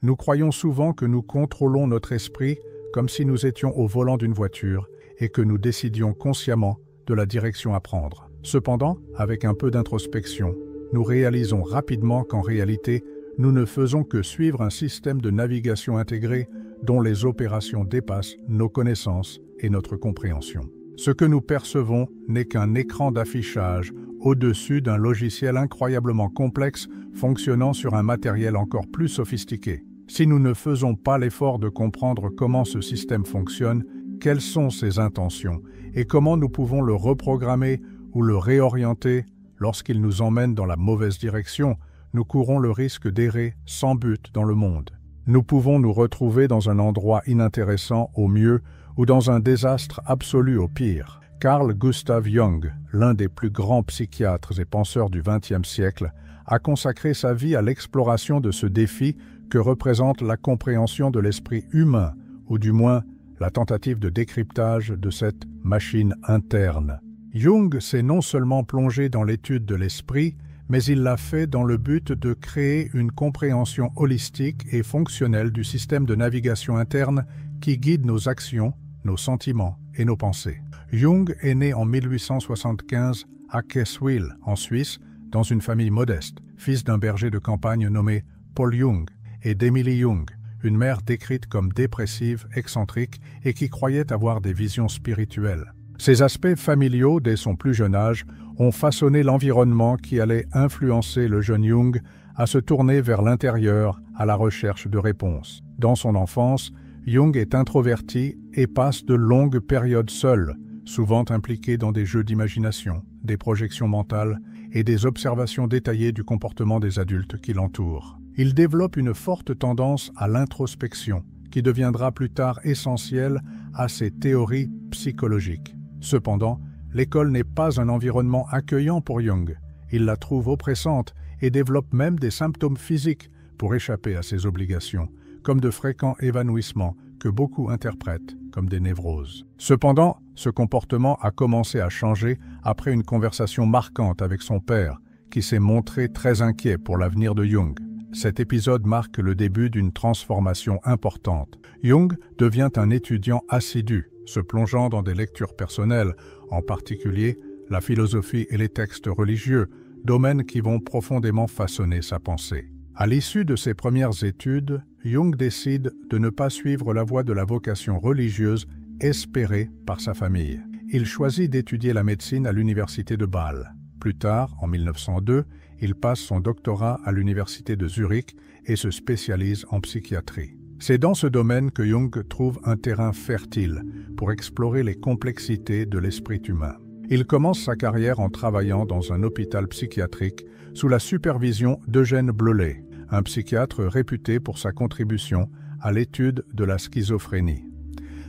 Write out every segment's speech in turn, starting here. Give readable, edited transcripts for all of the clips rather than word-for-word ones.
Nous croyons souvent que nous contrôlons notre esprit comme si nous étions au volant d'une voiture et que nous décidions consciemment de la direction à prendre. Cependant, avec un peu d'introspection, nous réalisons rapidement qu'en réalité, nous ne faisons que suivre un système de navigation intégré dont les opérations dépassent nos connaissances et notre compréhension. Ce que nous percevons n'est qu'un écran d'affichage au-dessus d'un logiciel incroyablement complexe fonctionnant sur un matériel encore plus sophistiqué. Si nous ne faisons pas l'effort de comprendre comment ce système fonctionne, quelles sont ses intentions et comment nous pouvons le reprogrammer ou le réorienter lorsqu'il nous emmène dans la mauvaise direction, nous courons le risque d'errer sans but dans le monde. Nous pouvons nous retrouver dans un endroit inintéressant au mieux ou dans un désastre absolu au pire. Carl Gustav Jung, l'un des plus grands psychiatres et penseurs du XXe siècle, a consacré sa vie à l'exploration de ce défi que représente la compréhension de l'esprit humain, ou du moins la tentative de décryptage de cette machine interne. Jung s'est non seulement plongé dans l'étude de l'esprit, mais il l'a fait dans le but de créer une compréhension holistique et fonctionnelle du système de navigation interne qui guide nos actions, nos sentiments et nos pensées. Jung est né en 1875 à Keswil, en Suisse, dans une famille modeste, fils d'un berger de campagne nommé Paul Jung et d'Emily Jung, une mère décrite comme dépressive, excentrique et qui croyait avoir des visions spirituelles. Ces aspects familiaux, dès son plus jeune âge, ont façonné l'environnement qui allait influencer le jeune Jung à se tourner vers l'intérieur à la recherche de réponses. Dans son enfance, Jung est introverti et passe de longues périodes seul, souvent impliqué dans des jeux d'imagination, des projections mentales et des observations détaillées du comportement des adultes qui l'entourent. Il développe une forte tendance à l'introspection, qui deviendra plus tard essentielle à ses théories psychologiques. Cependant, l'école n'est pas un environnement accueillant pour Jung. Il la trouve oppressante et développe même des symptômes physiques pour échapper à ses obligations, comme de fréquents évanouissements que beaucoup interprètent comme des névroses. Cependant, ce comportement a commencé à changer après une conversation marquante avec son père, qui s'est montré très inquiet pour l'avenir de Jung. Cet épisode marque le début d'une transformation importante. Jung devient un étudiant assidu, se plongeant dans des lectures personnelles, en particulier la philosophie et les textes religieux, domaines qui vont profondément façonner sa pensée. À l'issue de ses premières études, Jung décide de ne pas suivre la voie de la vocation religieuse espérée par sa famille. Il choisit d'étudier la médecine à l'université de Bâle. Plus tard, en 1902, il passe son doctorat à l'université de Zurich et se spécialise en psychiatrie. C'est dans ce domaine que Jung trouve un terrain fertile pour explorer les complexités de l'esprit humain. Il commence sa carrière en travaillant dans un hôpital psychiatrique sous la supervision d'Eugène Bleulet, un psychiatre réputé pour sa contribution à l'étude de la schizophrénie.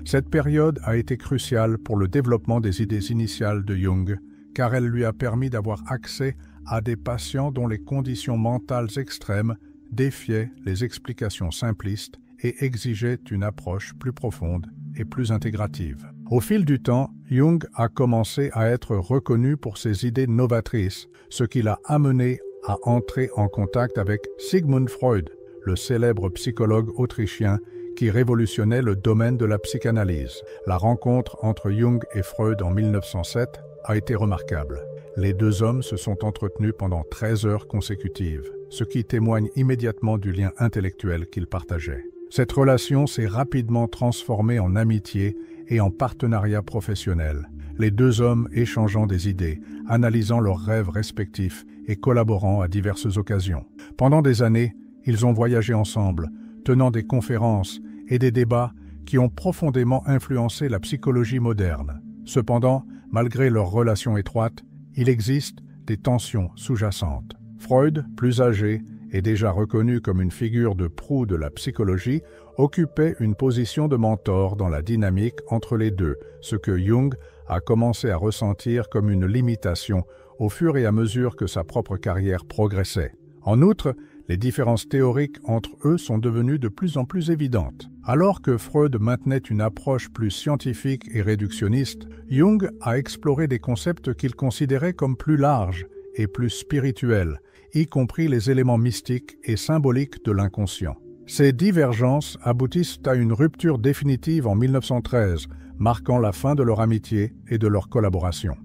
Cette période a été cruciale pour le développement des idées initiales de Jung, car elle lui a permis d'avoir accès à des patients dont les conditions mentales extrêmes défiaient les explications simplistes et exigeaient une approche plus profonde et plus intégrative. Au fil du temps, Jung a commencé à être reconnu pour ses idées novatrices, ce qui l'a amené à entrer en contact avec Sigmund Freud, le célèbre psychologue autrichien qui révolutionnait le domaine de la psychanalyse. La rencontre entre Jung et Freud en 1907 a été remarquable. Les deux hommes se sont entretenus pendant 13 heures consécutives, ce qui témoigne immédiatement du lien intellectuel qu'ils partageaient. Cette relation s'est rapidement transformée en amitié et en partenariat professionnel, les deux hommes échangeant des idées, analysant leurs rêves respectifs et collaborant à diverses occasions. Pendant des années, ils ont voyagé ensemble, tenant des conférences et des débats qui ont profondément influencé la psychologie moderne. Cependant, malgré leur relation étroite, il existe des tensions sous-jacentes. Freud, plus âgé et déjà reconnu comme une figure de proue de la psychologie, occupait une position de mentor dans la dynamique entre les deux, ce que Jung a commencé à ressentir comme une limitation au fur et à mesure que sa propre carrière progressait. En outre, les différences théoriques entre eux sont devenues de plus en plus évidentes. Alors que Freud maintenait une approche plus scientifique et réductionniste, Jung a exploré des concepts qu'il considérait comme plus larges et plus spirituels, y compris les éléments mystiques et symboliques de l'inconscient. Ces divergences aboutissent à une rupture définitive en 1913, marquant la fin de leur amitié et de leur collaboration.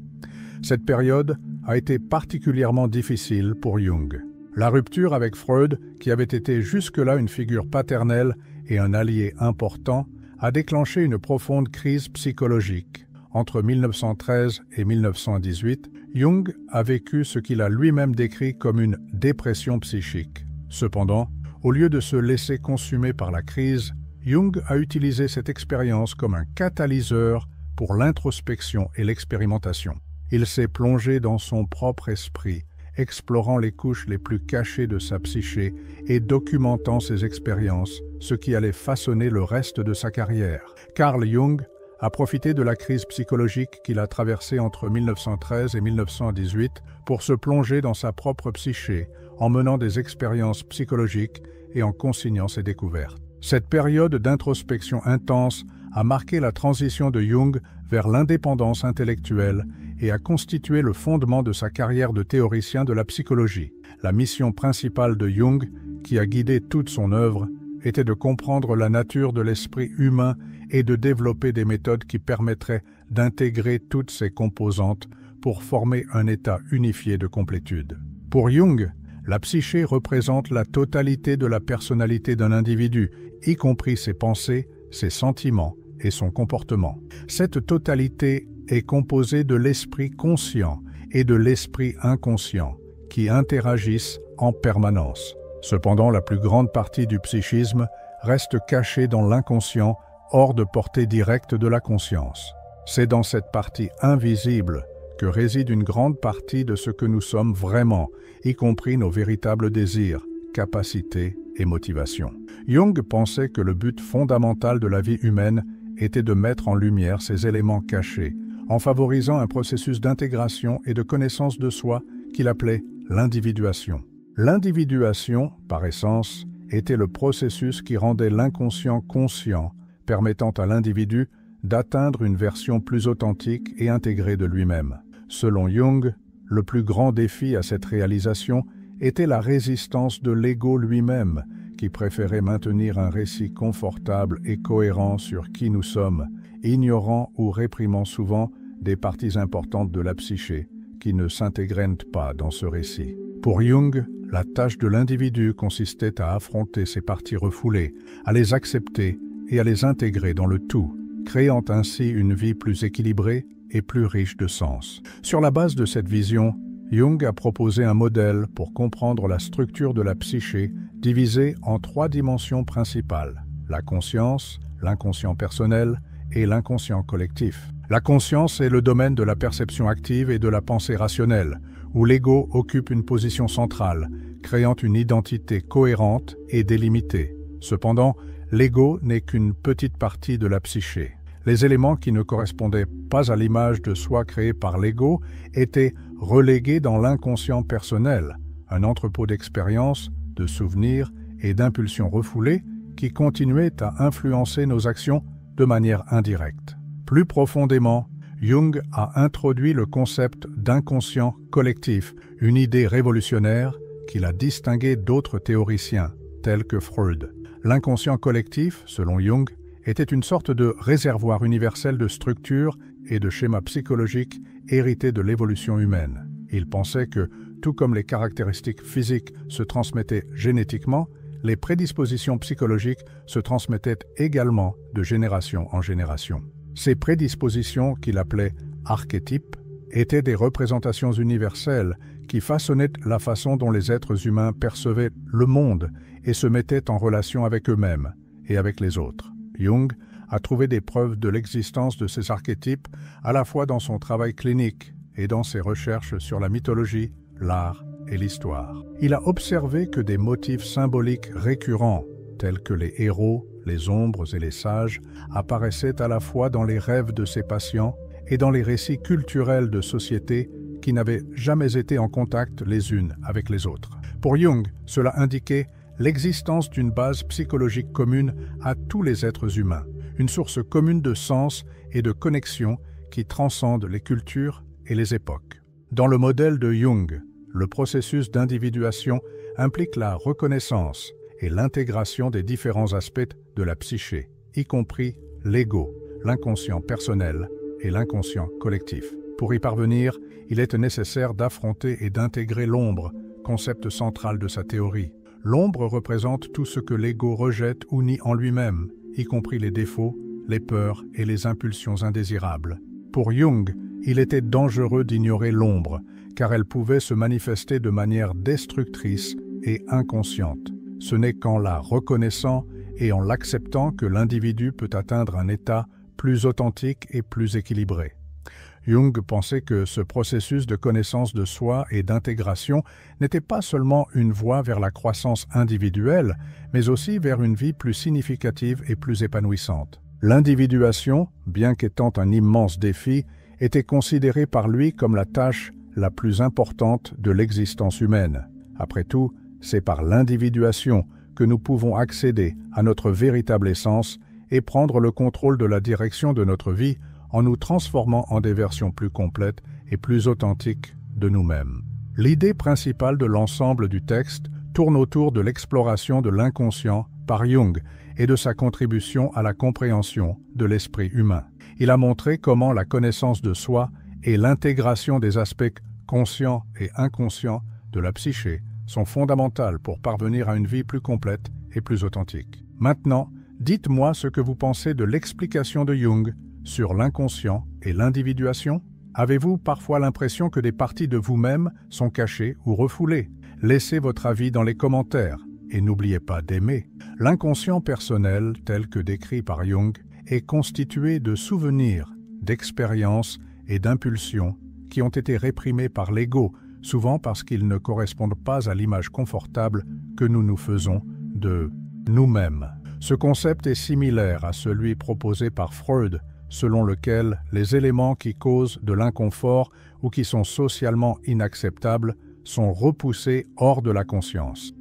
Cette période a été particulièrement difficile pour Jung. La rupture avec Freud, qui avait été jusque-là une figure paternelle et un allié important, a déclenché une profonde crise psychologique. Entre 1913 et 1918, Jung a vécu ce qu'il a lui-même décrit comme une dépression psychique. Cependant, au lieu de se laisser consumer par la crise, Jung a utilisé cette expérience comme un catalyseur pour l'introspection et l'expérimentation. Il s'est plongé dans son propre esprit, explorant les couches les plus cachées de sa psyché et documentant ses expériences, ce qui allait façonner le reste de sa carrière. Carl Jung a profité de la crise psychologique qu'il a traversée entre 1913 et 1918 pour se plonger dans sa propre psyché, en menant des expériences psychologiques et en consignant ses découvertes. Cette période d'introspection intense a marqué la transition de Jung vers l'indépendance intellectuelle et a constitué le fondement de sa carrière de théoricien de la psychologie. La mission principale de Jung, qui a guidé toute son œuvre, était de comprendre la nature de l'esprit humain et de développer des méthodes qui permettraient d'intégrer toutes ses composantes pour former un état unifié de complétude. Pour Jung, la psyché représente la totalité de la personnalité d'un individu, y compris ses pensées, ses sentiments et son comportement. Cette totalité est composée de l'esprit conscient et de l'esprit inconscient, qui interagissent en permanence. Cependant, la plus grande partie du psychisme reste cachée dans l'inconscient, hors de portée directe de la conscience. C'est dans cette partie invisible que réside une grande partie de ce que nous sommes vraiment, y compris nos véritables désirs, capacités et motivations. Jung pensait que le but fondamental de la vie humaine était de mettre en lumière ces éléments cachés, en favorisant un processus d'intégration et de connaissance de soi qu'il appelait l'individuation. L'individuation, par essence, était le processus qui rendait l'inconscient conscient, permettant à l'individu d'atteindre une version plus authentique et intégrée de lui-même. Selon Jung, le plus grand défi à cette réalisation était la résistance de l'ego lui-même, qui préférait maintenir un récit confortable et cohérent sur qui nous sommes, ignorant ou réprimant souvent des parties importantes de la psyché qui ne s'intégrent pas dans ce récit. Pour Jung, la tâche de l'individu consistait à affronter ces parties refoulées, à les accepter et à les intégrer dans le tout, créant ainsi une vie plus équilibrée et plus riche de sens. Sur la base de cette vision, Jung a proposé un modèle pour comprendre la structure de la psyché divisée en 3 dimensions principales: la conscience, l'inconscient personnel et l'inconscient collectif. La conscience est le domaine de la perception active et de la pensée rationnelle, où l'ego occupe une position centrale, créant une identité cohérente et délimitée. Cependant, l'ego n'est qu'une petite partie de la psyché. Les éléments qui ne correspondaient pas à l'image de soi créée par l'ego étaient relégués dans l'inconscient personnel, un entrepôt d'expériences, de souvenirs et d'impulsions refoulées qui continuaient à influencer nos actions de manière indirecte. Plus profondément, Jung a introduit le concept d'inconscient collectif, une idée révolutionnaire qui l'a distingué d'autres théoriciens, tels que Freud. L'inconscient collectif, selon Jung, était une sorte de réservoir universel de structures et de schémas psychologiques hérités de l'évolution humaine. Il pensait que, tout comme les caractéristiques physiques se transmettaient génétiquement, les prédispositions psychologiques se transmettaient également de génération en génération. Ces prédispositions, qu'il appelait archétypes, étaient des représentations universelles qui façonnaient la façon dont les êtres humains percevaient le monde et se mettaient en relation avec eux-mêmes et avec les autres. Jung a trouvé des preuves de l'existence de ces archétypes à la fois dans son travail clinique et dans ses recherches sur la mythologie, l'art et l'histoire. Il a observé que des motifs symboliques récurrents, tels que les héros, les ombres et les sages, apparaissaient à la fois dans les rêves de ses patients et dans les récits culturels de sociétés qui n'avaient jamais été en contact les unes avec les autres. Pour Jung, cela indiquait l'existence d'une base psychologique commune à tous les êtres humains, une source commune de sens et de connexion qui transcende les cultures et les époques. Dans le modèle de Jung, le processus d'individuation implique la reconnaissance et l'intégration des différents aspects de la psyché, y compris l'ego, l'inconscient personnel et l'inconscient collectif. Pour y parvenir, il est nécessaire d'affronter et d'intégrer l'ombre, concept central de sa théorie. L'ombre représente tout ce que l'ego rejette ou nie en lui-même, y compris les défauts, les peurs et les impulsions indésirables. Pour Jung, il était dangereux d'ignorer l'ombre, car elle pouvait se manifester de manière destructrice et inconsciente. Ce n'est qu'en la reconnaissant et en l'acceptant que l'individu peut atteindre un état plus authentique et plus équilibré. Jung pensait que ce processus de connaissance de soi et d'intégration n'était pas seulement une voie vers la croissance individuelle, mais aussi vers une vie plus significative et plus épanouissante. L'individuation, bien qu'étant un immense défi, était considérée par lui comme la tâche la plus importante de l'existence humaine. Après tout, c'est par l'individuation que nous pouvons accéder à notre véritable essence et prendre le contrôle de la direction de notre vie en nous transformant en des versions plus complètes et plus authentiques de nous-mêmes. L'idée principale de l'ensemble du texte tourne autour de l'exploration de l'inconscient par Jung et de sa contribution à la compréhension de l'esprit humain. Il a montré comment la connaissance de soi et l'intégration des aspects conscients et inconscients de la psyché sont fondamentales pour parvenir à une vie plus complète et plus authentique. Maintenant, dites-moi ce que vous pensez de l'explication de Jung sur l'inconscient et l'individuation. Avez-vous parfois l'impression que des parties de vous-même sont cachées ou refoulées? Laissez votre avis dans les commentaires et n'oubliez pas d'aimer. L'inconscient personnel, tel que décrit par Jung, est constitué de souvenirs, d'expériences et d'impulsions qui ont été réprimés par l'ego, souvent parce qu'ils ne correspondent pas à l'image confortable que nous nous faisons de nous-mêmes. Ce concept est similaire à celui proposé par Freud, selon lequel les éléments qui causent de l'inconfort ou qui sont socialement inacceptables sont repoussés hors de la conscience.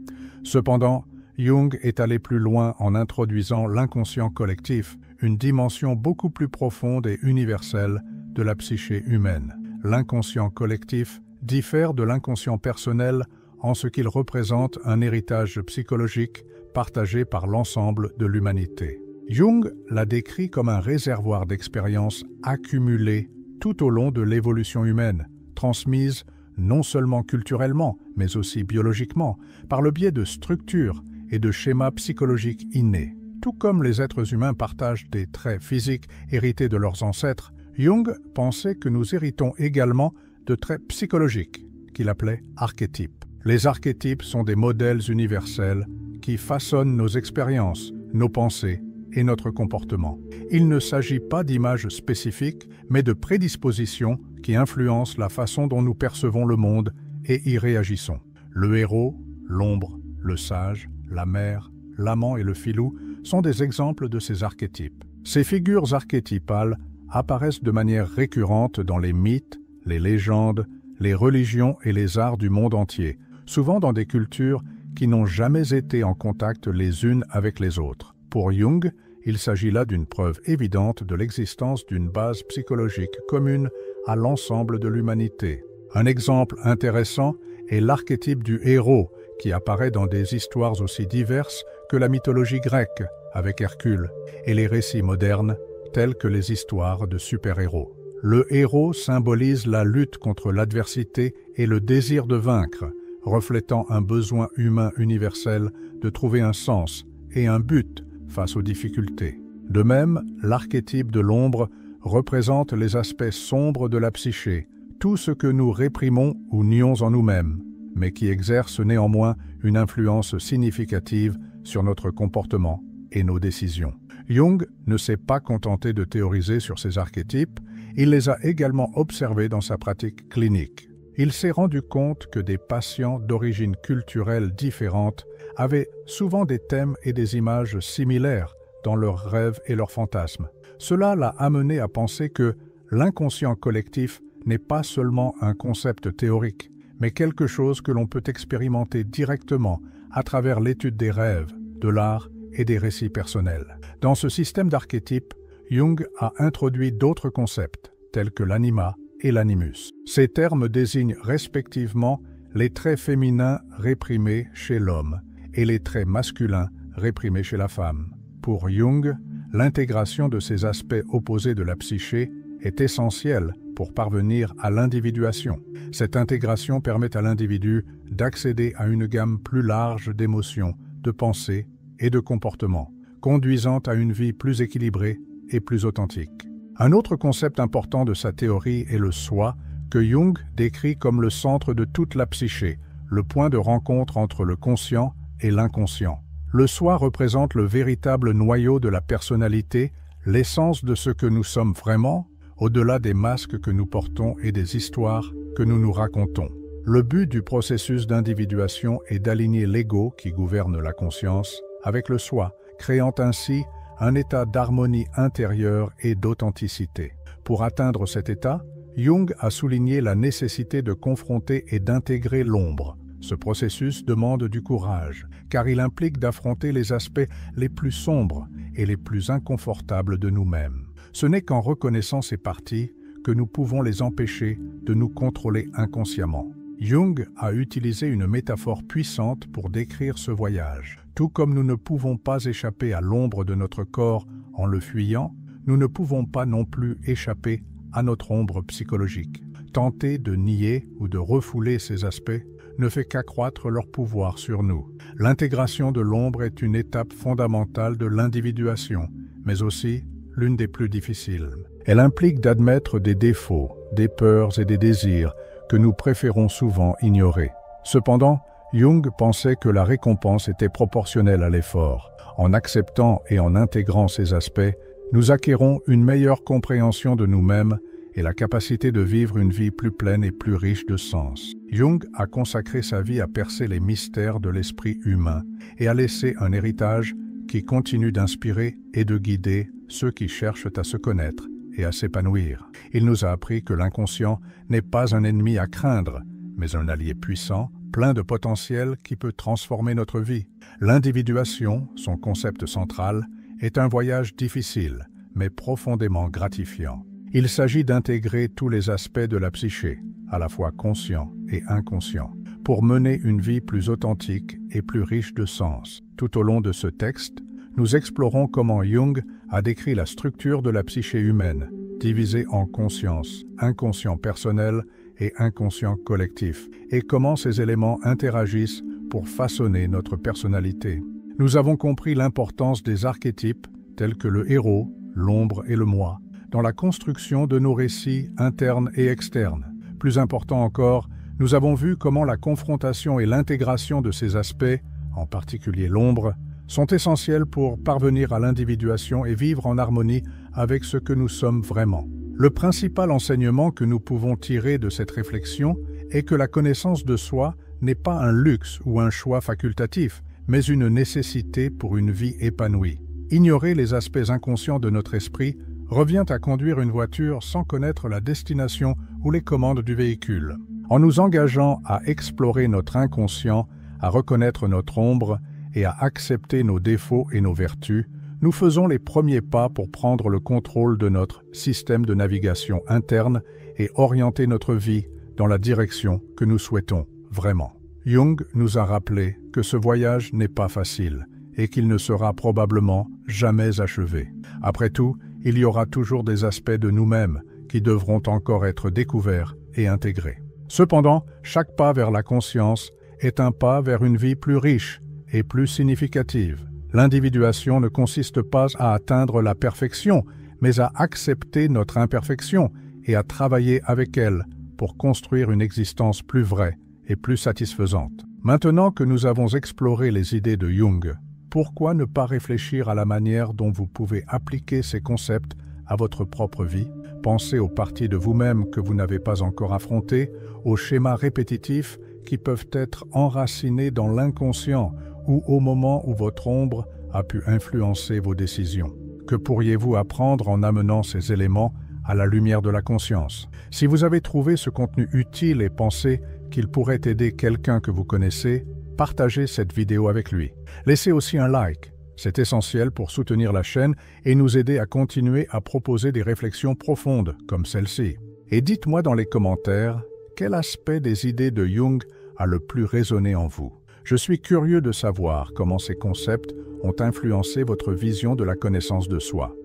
Cependant, Jung est allé plus loin en introduisant l'inconscient collectif, une dimension beaucoup plus profonde et universelle de la psyché humaine. L'inconscient collectif diffère de l'inconscient personnel en ce qu'il représente un héritage psychologique partagé par l'ensemble de l'humanité. Jung l'a décrit comme un réservoir d'expériences accumulées tout au long de l'évolution humaine, transmises non seulement culturellement, mais aussi biologiquement, par le biais de structures et de schémas psychologiques innés. Tout comme les êtres humains partagent des traits physiques hérités de leurs ancêtres, Jung pensait que nous héritons également de traits psychologiques, qu'il appelait archétypes. Les archétypes sont des modèles universels qui façonnent nos expériences, nos pensées et notre comportement. Il ne s'agit pas d'images spécifiques, mais de prédispositions qui influencent la façon dont nous percevons le monde et y réagissons. Le héros, l'ombre, le sage, la mère, l'amant et le filou sont des exemples de ces archétypes. Ces figures archétypales apparaissent de manière récurrente dans les mythes, les légendes, les religions et les arts du monde entier, souvent dans des cultures qui n'ont jamais été en contact les unes avec les autres. Pour Jung, il s'agit là d'une preuve évidente de l'existence d'une base psychologique commune à l'ensemble de l'humanité. Un exemple intéressant est l'archétype du héros, qui apparaît dans des histoires aussi diverses que la mythologie grecque, avec Hercule, et les récits modernes, tels que les histoires de super-héros. Le héros symbolise la lutte contre l'adversité et le désir de vaincre, reflétant un besoin humain universel de trouver un sens et un but face aux difficultés. De même, l'archétype de l'ombre représente les aspects sombres de la psyché, tout ce que nous réprimons ou nions en nous-mêmes, mais qui exerce néanmoins une influence significative sur notre comportement et nos décisions. Jung ne s'est pas contenté de théoriser sur ces archétypes, il les a également observés dans sa pratique clinique. Il s'est rendu compte que des patients d'origine culturelle différente avaient souvent des thèmes et des images similaires dans leurs rêves et leurs fantasmes. Cela l'a amené à penser que l'inconscient collectif n'est pas seulement un concept théorique, mais quelque chose que l'on peut expérimenter directement à travers l'étude des rêves, de l'art et des récits personnels. Dans ce système d'archétypes, Jung a introduit d'autres concepts, tels que l'anima et l'animus. Ces termes désignent respectivement les traits féminins réprimés chez l'homme et les traits masculins réprimés chez la femme. Pour Jung, l'intégration de ces aspects opposés de la psyché est essentielle pour parvenir à l'individuation. Cette intégration permet à l'individu d'accéder à une gamme plus large d'émotions, de pensées et de comportements, conduisant à une vie plus équilibrée et plus authentique. Un autre concept important de sa théorie est le soi, que Jung décrit comme le centre de toute la psyché, le point de rencontre entre le conscient et l'inconscient. Le soi représente le véritable noyau de la personnalité, l'essence de ce que nous sommes vraiment, au-delà des masques que nous portons et des histoires que nous nous racontons. Le but du processus d'individuation est d'aligner l'ego qui gouverne la conscience avec le soi, créant ainsi un état d'harmonie intérieure et d'authenticité. Pour atteindre cet état, Jung a souligné la nécessité de confronter et d'intégrer l'ombre. Ce processus demande du courage, car il implique d'affronter les aspects les plus sombres et les plus inconfortables de nous-mêmes. Ce n'est qu'en reconnaissant ces parties que nous pouvons les empêcher de nous contrôler inconsciemment. Jung a utilisé une métaphore puissante pour décrire ce voyage. Tout comme nous ne pouvons pas échapper à l'ombre de notre corps en le fuyant, nous ne pouvons pas non plus échapper à notre ombre psychologique. Tenter de nier ou de refouler ces aspects ne fait qu'accroître leur pouvoir sur nous. L'intégration de l'ombre est une étape fondamentale de l'individuation, mais aussi l'une des plus difficiles. Elle implique d'admettre des défauts, des peurs et des désirs que nous préférons souvent ignorer. Cependant, Jung pensait que la récompense était proportionnelle à l'effort. En acceptant et en intégrant ces aspects, nous acquérons une meilleure compréhension de nous-mêmes et la capacité de vivre une vie plus pleine et plus riche de sens. Jung a consacré sa vie à percer les mystères de l'esprit humain et a laissé un héritage qui continue d'inspirer et de guider ceux qui cherchent à se connaître et à s'épanouir. Il nous a appris que l'inconscient n'est pas un ennemi à craindre, mais un allié puissant, plein de potentiel qui peut transformer notre vie. L'individuation, son concept central, est un voyage difficile, mais profondément gratifiant. Il s'agit d'intégrer tous les aspects de la psyché, à la fois conscients et inconscients, pour mener une vie plus authentique et plus riche de sens. Tout au long de ce texte, nous explorons comment Jung a décrit la structure de la psyché humaine, divisée en conscience, inconscient personnel et inconscient collectif, et comment ces éléments interagissent pour façonner notre personnalité. Nous avons compris l'importance des archétypes tels que le héros, l'ombre et le moi, dans la construction de nos récits internes et externes. Plus important encore, nous avons vu comment la confrontation et l'intégration de ces aspects, en particulier l'ombre, sont essentiels pour parvenir à l'individuation et vivre en harmonie avec ce que nous sommes vraiment. Le principal enseignement que nous pouvons tirer de cette réflexion est que la connaissance de soi n'est pas un luxe ou un choix facultatif, mais une nécessité pour une vie épanouie. Ignorer les aspects inconscients de notre esprit revient à conduire une voiture sans connaître la destination ou les commandes du véhicule. En nous engageant à explorer notre inconscient, à reconnaître notre ombre et à accepter nos défauts et nos vertus, nous faisons les premiers pas pour prendre le contrôle de notre système de navigation interne et orienter notre vie dans la direction que nous souhaitons vraiment. Jung nous a rappelé que ce voyage n'est pas facile et qu'il ne sera probablement jamais achevé. Après tout, il y aura toujours des aspects de nous-mêmes qui devront encore être découverts et intégrés. Cependant, chaque pas vers la conscience est un pas vers une vie plus riche et plus significative. L'individuation ne consiste pas à atteindre la perfection, mais à accepter notre imperfection et à travailler avec elle pour construire une existence plus vraie et plus satisfaisante. Maintenant que nous avons exploré les idées de Jung, pourquoi ne pas réfléchir à la manière dont vous pouvez appliquer ces concepts à votre propre vie? Pensez aux parties de vous-même que vous n'avez pas encore affrontées, aux schémas répétitifs qui peuvent être enracinés dans l'inconscient ou au moment où votre ombre a pu influencer vos décisions. Que pourriez-vous apprendre en amenant ces éléments à la lumière de la conscience? Si vous avez trouvé ce contenu utile et pensez qu'il pourrait aider quelqu'un que vous connaissez, partagez cette vidéo avec lui. Laissez aussi un like. C'est essentiel pour soutenir la chaîne et nous aider à continuer à proposer des réflexions profondes comme celle-ci. Et dites-moi dans les commentaires quel aspect des idées de Jung a le plus résonné en vous. Je suis curieux de savoir comment ces concepts ont influencé votre vision de la connaissance de soi.